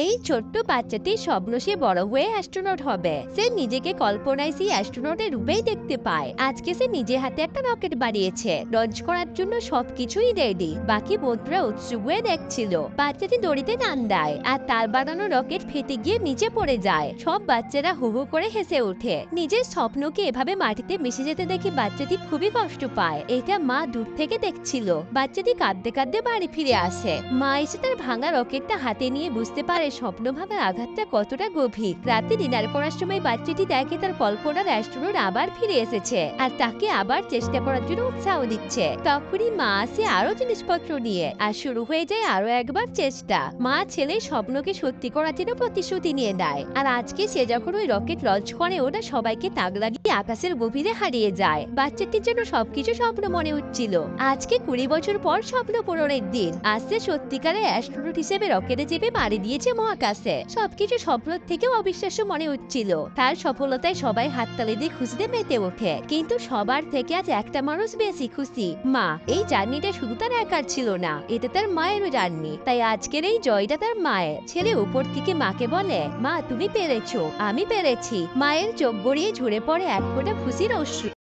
এই ছোট্ট বাচ্চাটির স্বপ্ন সে বড় হয়ে অ্যাস্ট্রোনট হবে। সে নিজেকে কল্পনায় সেই অ্যাস্ট্রোনটের রূপেই দেখতে পায়। আজকে সে নিজে হাতে একটা রকেট বানিয়েছে, লঞ্চ করার জন্য সবকিছুই রেডি। বাকি বন্ধুরা উৎসুক হয়ে দেখছিল। বাচ্চাটি দড়িতে টান দেয় আর তার বানানো রকেট ফেটে গিয়ে নিচে পড়ে যায়। সব বাচ্চারা হু হু করে হেসে ওঠে। নিজের স্বপ্নকে এভাবে মাটিতে মিশে যেতে দেখে বাচ্চাটি খুবই কষ্ট পায়। এটা মা দূর থেকে দেখছিল। বাচ্চাটি কাঁদতে কাঁদতে বাড়ি ফিরে আসে। মা এসে তার ভাঙা রকেটটা হাতে নিয়ে বুঝতে পারে স্বপ্ন ভাবার আঘাতটা কতটা গভীর। রাতে ডিনার করার সময় বাচ্চাটি দেখে তার কল্পনার অ্যাস্ট্রোনট আবার ফিরে এসেছে আর তাকে আবার চেষ্টা করার জন্য উৎসাহ দিচ্ছে। তখনই মা আসে আরো জিনিসপত্র নিয়ে আর শুরু হয়ে যায় আরো একবার চেষ্টা। মা ছেলের স্বপ্নকে সত্যি করার জন্য প্রতিশ্রুতি নিয়ে নেয়। আর আজকে সে যখন ওই রকেট লঞ্চ করে ওরা সবাইকে তাক লাগিয়ে আকাশের গভীরে হারিয়ে যায়। বাচ্চাটির জন্য সবকিছু স্বপ্ন মনে হচ্ছিল। আজকে 20 বছর পর স্বপ্ন পূরণের দিন। আজ সে সত্যিকারের অ্যাস্ট্রোনট হিসেবে রকেটে চেপে মারি দিয়েছে মহাকাশে। সবকিছু স্বপ্ন থেকেও অবিশ্বাস্য মনে হচ্ছিল। তার সফলতায় সবাই হাততালি দিয়ে খুশিতে মেতে ওঠে। কিন্তু সবার থেকে আজ একটা মানুষ বেশি খুশি, মা। এই জার্নিটা শুধু তার একার ছিল না, এটা তার মায়েরও জার্নি। তাই আজকের এই জয়টা তার মায়ের। ছেলে উপর থেকে মাকে বলে, মা তুমি পেরেছো, আমি পেরেছি। মায়ের চোখ গড়িয়ে ঝরে পড়ে এক ফোঁটা খুশির অশ্রু।